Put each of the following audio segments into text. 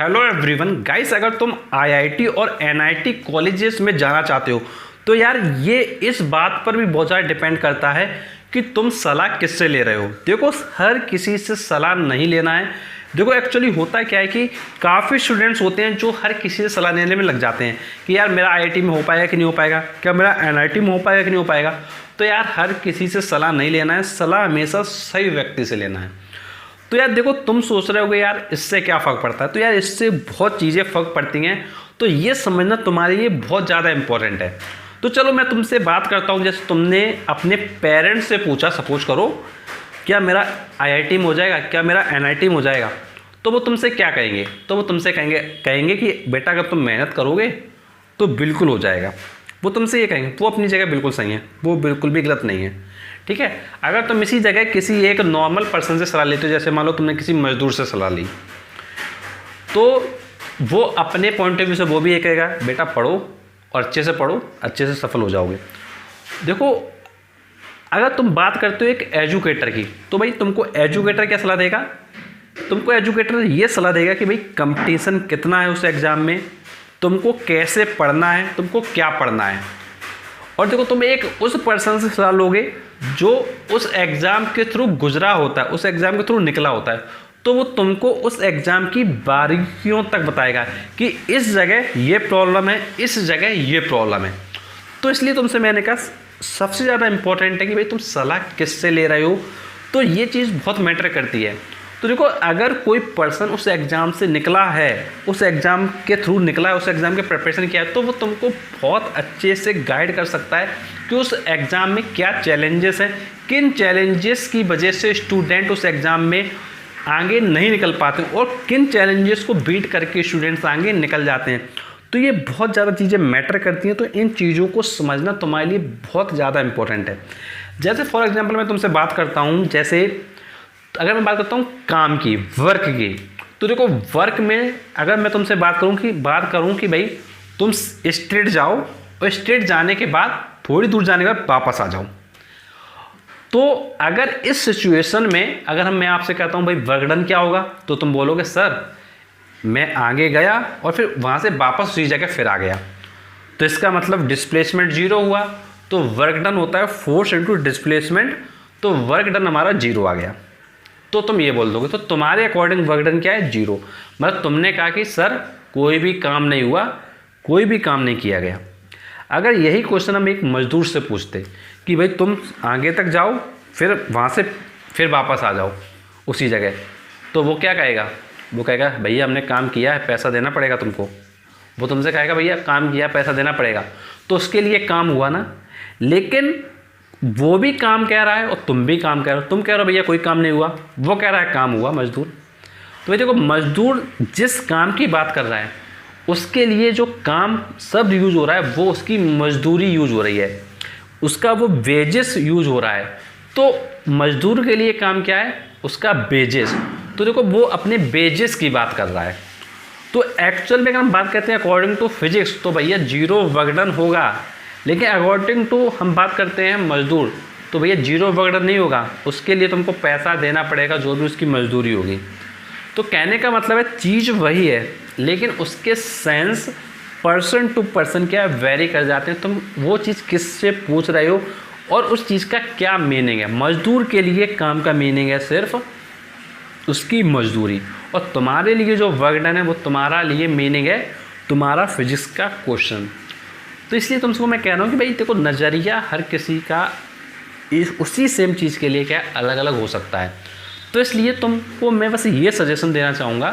Hello everyone guys, अगर तुम IIT और एनआईटी कॉलेजेस में जाना चाहते हो तो यार ये इस बात पर भी बहुत ज़्यादा डिपेंड करता है कि तुम सलाह किससे ले रहे हो। देखो, हर किसी से सलाह नहीं लेना है। देखो, एक्चुअली होता क्या है कि काफ़ी स्टूडेंट्स होते हैं जो हर किसी से सलाह लेने में लग जाते हैं कि यार मेरा आईआईटी में हो पाएगा कि नहीं हो पाएगा, क्या मेरा एनआईटी में हो पाएगा कि नहीं हो पाएगा। तो यार हर किसी से सलाह नहीं लेना है, सलाह हमेशा सही व्यक्ति से लेना है। तो यार देखो, तुम सोच रहे होगे यार इससे क्या फ़र्क पड़ता है, तो यार इससे बहुत चीज़ें फ़र्क पड़ती हैं। तो ये समझना तुम्हारे लिए बहुत ज़्यादा इंपॉर्टेंट है। तो चलो मैं तुमसे बात करता हूँ। जैसे तुमने अपने पेरेंट्स से पूछा, सपोज करो क्या मेरा आईआईटी में हो जाएगा, क्या मेरा एनआईटी में हो जाएगा, तो वो तुमसे क्या कहेंगे? तो वो तुमसे कहेंगे कि बेटा अगर तुम मेहनत करोगे तो बिल्कुल हो जाएगा। वो तुमसे ये कहेंगे। वो अपनी जगह बिल्कुल सही है, वो बिल्कुल भी गलत नहीं है, ठीक है। अगर तुम इसी जगह किसी एक नॉर्मल पर्सन से सलाह लेते हो, जैसे मान लो तुमने किसी मजदूर से सलाह ली, तो वो अपने पॉइंट ऑफ व्यू से वो भी ये कहेगा बेटा पढ़ो और अच्छे से पढ़ो, अच्छे से सफल हो जाओगे। देखो, अगर तुम बात करते हो एक एजुकेटर की, तो भाई तुमको एजुकेटर क्या सलाह देगा? तुमको एजुकेटर ये सलाह देगा कि भाई कंपटीशन कितना है उस एग्ज़ाम में, तुमको कैसे पढ़ना है, तुमको क्या पढ़ना है। और देखो, तुम एक उस पर्सन से सलाह लोगे जो उस एग्ज़ाम के थ्रू गुजरा होता है, उस एग्ज़ाम के थ्रू निकला होता है, तो वो तुमको उस एग्ज़ाम की बारीकियों तक बताएगा कि इस जगह ये प्रॉब्लम है, इस जगह ये प्रॉब्लम है। तो इसलिए तुमसे मैंने कहा सबसे ज़्यादा इंपॉर्टेंट है कि भाई तुम सलाह किससे ले रहे हो। तो ये चीज़ बहुत मैटर करती है। तो देखो, अगर कोई पर्सन उस एग्ज़ाम से निकला है, उस एग्ज़ाम के थ्रू निकला है, उस एग्ज़ाम के प्रिपरेशन किया है, तो वो तुमको बहुत अच्छे से गाइड कर सकता है कि उस एग्ज़ाम में क्या चैलेंजेस हैं, किन चैलेंजेस की वजह से स्टूडेंट उस एग्ज़ाम में आगे नहीं निकल पाते और किन चैलेंजेस को बीट करके स्टूडेंट्स आगे निकल जाते हैं। तो ये बहुत ज़्यादा चीज़ें मैटर करती हैं। तो इन चीज़ों को समझना तुम्हारे लिए बहुत ज़्यादा इंपॉर्टेंट है। जैसे फॉर एग्जांपल मैं तुमसे बात करता हूँ, जैसे अगर मैं बात करता हूँ काम की, वर्क की, तो देखो वर्क में अगर मैं तुमसे बात करूँ कि भाई तुम स्ट्रेट जाओ और स्ट्रेट जाने के बाद थोड़ी दूर जाने के बाद वापस आ जाओ। तो अगर इस सिचुएशन में अगर मैं आपसे कहता हूँ भाई वर्क डन क्या होगा, तो तुम बोलोगे सर मैं आगे गया और फिर वहाँ से वापस उसी जगह फिर आ गया, तो इसका मतलब डिस्प्लेसमेंट 0 हुआ। तो वर्क डन होता है फोर्स इंटू डिस्प्लेसमेंट, तो वर्क डन हमारा 0 आ गया। तो तुम ये बोल दोगे, तो तुम्हारे अकॉर्डिंग वर्क डन क्या है? 0। मतलब तुमने कहा कि सर कोई भी काम नहीं हुआ, कोई भी काम नहीं किया गया। अगर यही क्वेश्चन हम एक मजदूर से पूछते कि भाई तुम आगे तक जाओ फिर वहाँ से फिर वापस आ जाओ उसी जगह, तो वो क्या कहेगा? वो कहेगा भैया हमने काम किया है, पैसा देना पड़ेगा तुमको। वो तुमसे कहेगा भैया काम किया, पैसा देना पड़ेगा। तो उसके लिए काम हुआ ना, लेकिन वो भी काम कह रहा है और तुम भी काम कह रहे हो। तुम कह रहे हो भैया कोई काम नहीं हुआ, वो कह रहा है काम हुआ, मजदूर। तो भाई देखो, मजदूर जिस काम की बात कर रहा है उसके लिए जो काम सब यूज़ हो रहा है वो उसकी मजदूरी यूज़ हो रही है, उसका वो वेजेस यूज़ हो रहा है। तो मजदूर के लिए काम क्या है? उसका वेजेस। तो देखो, वो अपने वेजेस की बात कर रहा है। तो एक्चुअल में अगर हम बात करते हैं अकॉर्डिंग टू फिजिक्स, तो भैया 0 वर्क डन होगा। लेकिन अकॉर्डिंग टू हम बात करते हैं मजदूर, तो भैया 0 वर्क डन नहीं होगा, उसके लिए तुमको पैसा देना पड़ेगा जो भी उसकी मजदूरी होगी। तो कहने का मतलब है चीज़ वही है, लेकिन उसके सेंस पर्सन टू पर्सन क्या वेरी कर जाते हैं। तुम वो चीज़ किससे पूछ रहे हो और उस चीज़ का क्या मीनिंग है। मजदूर के लिए काम का मीनिंग है सिर्फ उसकी मजदूरी, और तुम्हारे लिए जो वर्क डन है वो तुम्हारा लिए मीनिंग है तुम्हारा फिजिक्स का क्वेश्चन। तो इसलिए तुमको मैं कह रहा हूँ कि भाई देखो, नज़रिया हर किसी का उसी सेम चीज़ के लिए क्या अलग अलग हो सकता है। तो इसलिए तुमको मैं बस ये सजेशन देना चाहूँगा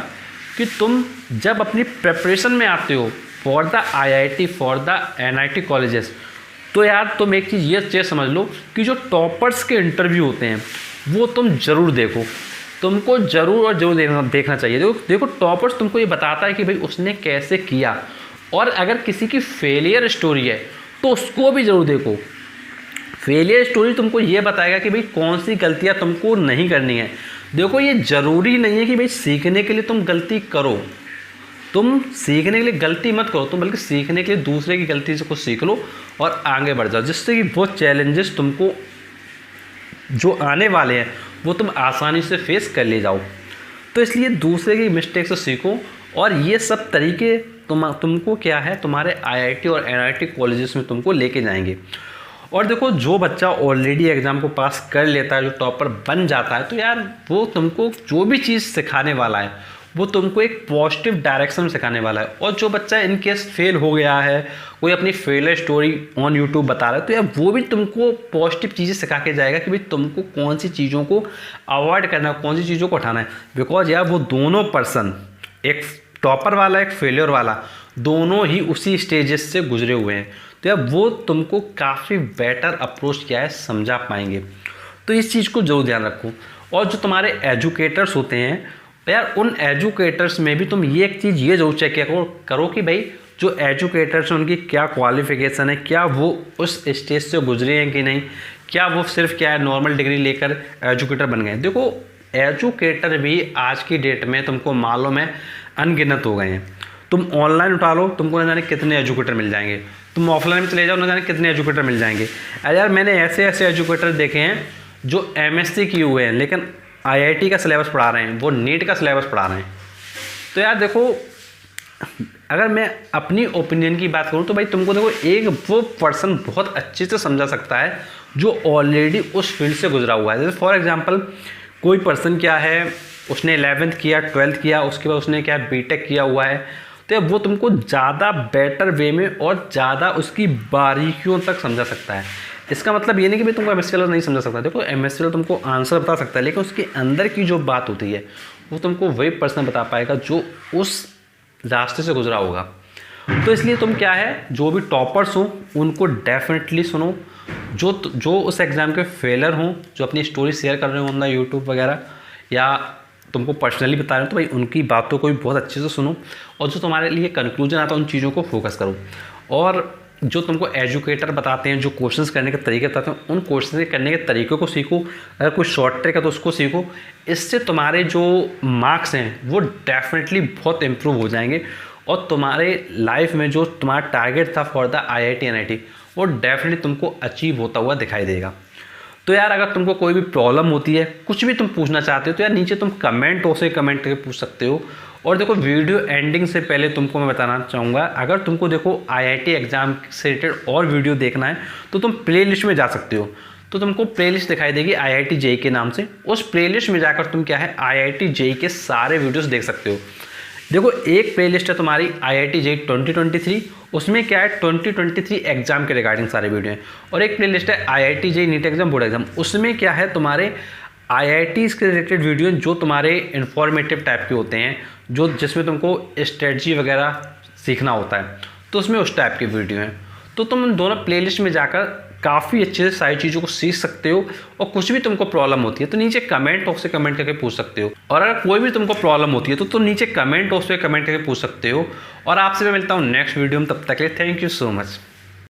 कि तुम जब अपनी प्रिपरेशन में आते हो for the IIT, for the NIT colleges, तो यार तुम एक चीज़ ये समझ लो कि जो टॉपर्स के इंटरव्यू होते हैं वो तुम ज़रूर देखो। तुमको ज़रूर और ज़रूर देखना चाहिए। देखो टॉपर्स तुमको ये बताता है कि भाई उसने कैसे किया, और अगर किसी की फेलियर स्टोरी है तो उसको भी ज़रूर देखो। फेलियर स्टोरी तुमको ये बताएगा कि भाई कौन सी गलतियाँ तुमको नहीं करनी है। देखो, ये ज़रूरी नहीं है कि भाई सीखने के लिए तुम गलती करो, तुम सीखने के लिए गलती मत करो, तुम बल्कि सीखने के लिए दूसरे की गलती से कुछ सीख लो और आगे बढ़ जाओ, जिससे कि वो चैलेंजेस तुमको जो आने वाले हैं वो तुम आसानी से फेस कर ले जाओ। तो इसलिए दूसरे की मिस्टेक से सीखो और ये सब तरीके तुमको क्या है तुम्हारे आईआईटी और एनआईटी कॉलेजेस में तुमको लेके जाएंगे। और देखो जो बच्चा ऑलरेडी एग्ज़ाम को पास कर लेता है, जो टॉपर बन जाता है, तो यार वो तुमको जो भी चीज़ सिखाने वाला है वो तुमको एक पॉजिटिव डायरेक्शन में सिखाने वाला है। और जो बच्चा इन केस फेल हो गया है, कोई अपनी फेलियर स्टोरी ऑन यूट्यूब बता रहा है, तो यार वो भी तुमको पॉजिटिव चीज़ें सिखा के जाएगा कि भाई तुमको कौन सी चीज़ों को अवॉइड करना है, कौन सी चीज़ों को उठाना है। बिकॉज यार वो दोनों पर्सन, एक टॉपर वाला एक फेलियर वाला, दोनों ही उसी स्टेजेस से गुजरे हुए हैं। तो यार वो तुमको काफ़ी बेटर अप्रोच क्या है समझा पाएंगे। तो इस चीज़ को जरूर ध्यान रखो। और जो तुम्हारे एजुकेटर्स होते हैं यार, उन एजुकेटर्स में भी तुम ये एक चीज़ ये जरूर चेक करो कि भाई जो एजुकेटर्स हैं उनकी क्या क्वालिफिकेशन है, क्या वो उस स्टेज से गुजरे हैं कि नहीं, क्या वो सिर्फ क्या है नॉर्मल डिग्री लेकर एजुकेटर बन गए। देखो एजुकेटर भी आज की डेट में तुमको मालूम है अनगिनत हो गए हैं। तुम ऑनलाइन उठा लो, तुमको न जाने कितने एजुकेटर मिल जाएंगे। तुम ऑफलाइन में चले जाओ, न जाने कितने एजुकेटर मिल जाएंगे। अरे यार मैंने ऐसे ऐसे एजुकेटर देखे हैं जो एमएससी किए हुए हैं लेकिन आईआईटी का सिलेबस पढ़ा रहे हैं, वो नीट का सिलेबस पढ़ा रहे हैं। तो यार देखो अगर मैं अपनी ओपिनियन की बात करूं तो भाई तुमको देखो एक वो पर्सन बहुत अच्छे से समझा सकता है जो ऑलरेडी उस फील्ड से गुजरा हुआ है। जैसे फॉर एग्जांपल कोई पर्सन क्या है, उसने 11th किया, 12th किया, उसके बाद उसने क्या बीटेक किया हुआ है, तो वो तुमको ज़्यादा बेटर वे में और ज़्यादा उसकी बारीकियों तक समझा सकता है। इसका मतलब ये नहीं कि भाई तुमको एमएससी वाला नहीं समझा सकता। देखो एमएससी वाला तुमको आंसर बता सकता है, लेकिन उसके अंदर की जो बात होती है वो तुमको वही पर्सन बता पाएगा जो उस रास्ते से गुजरा होगा। तो इसलिए तुम क्या है जो भी टॉपर्स हो उनको डेफिनेटली सुनो, जो उस एग्ज़ाम के फेलर हों, जो अपनी स्टोरी शेयर कर रहे हो ऑन यूट्यूब वगैरह या तुमको पर्सनली बता रहे हो, तो भाई उनकी बातों को भी बहुत अच्छे से सुनो। और जो तुम्हारे लिए कंक्लूजन आता है उन चीज़ों को फोकस करो। और जो तुमको एजुकेटर बताते हैं, जो क्वेश्चंस करने के तरीके बताते हैं, उन क्वेश्चन करने के तरीक़ों को सीखो। अगर कोई शॉर्ट ट्रिक है तो उसको सीखो। इससे तुम्हारे जो मार्क्स हैं वो डेफिनेटली बहुत इम्प्रूव हो जाएंगे और तुम्हारे लाइफ में जो तुम्हारा टारगेट था फॉर द आईआईटी एनआईटी वो डेफिनेटली तुमको अचीव होता हुआ दिखाई देगा। तो यार अगर तुमको कोई भी प्रॉब्लम होती है, कुछ भी तुम पूछना चाहते हो, तो यार नीचे तुम कमेंट करके पूछ सकते हो। और देखो वीडियो एंडिंग से पहले तुमको मैं बताना चाहूँगा, अगर तुमको देखो आईआईटी एग्जाम से रिलेटेड और वीडियो देखना है तो तुम प्लेलिस्ट में जा सकते हो। तो तुमको प्लेलिस्ट दिखाई देगी आईआईटी जेईई के नाम से। उस प्लेलिस्ट में जाकर तुम क्या है आईआईटी जेईई के सारे वीडियोस देख सकते हो। देखो एक प्लेलिस्ट है तुम्हारी आईआईटी जेईई 2023, उसमें क्या है 2023 एग्जाम के रिगार्डिंग सारे वीडियो हैं। और एक प्लेलिस्ट है IIT JEE NEET exam board exam, उसमें क्या है तुम्हारे आईआईटीज़ के रिलेटेड वीडियो जो तुम्हारे इन्फॉर्मेटिव टाइप के होते हैं, जो जिसमें तुमको स्ट्रेटजी वगैरह सीखना होता है, तो उसमें उस टाइप के वीडियो हैं। तो तुम दोनों प्लेलिस्ट में जाकर काफ़ी अच्छे से सारी चीज़ों को सीख सकते हो। और कुछ भी तुमको प्रॉब्लम होती है तो नीचे कमेंट बॉक्स से कमेंट करके पूछ सकते हो। और अगर कोई भी तुमको प्रॉब्लम होती है तो तुम नीचे कमेंट बॉक्स पे कमेंट करके पूछ सकते हो। और आपसे मैं मिलता हूँ नेक्स्ट वीडियो में, तब तक के लिए थैंक यू सो मच।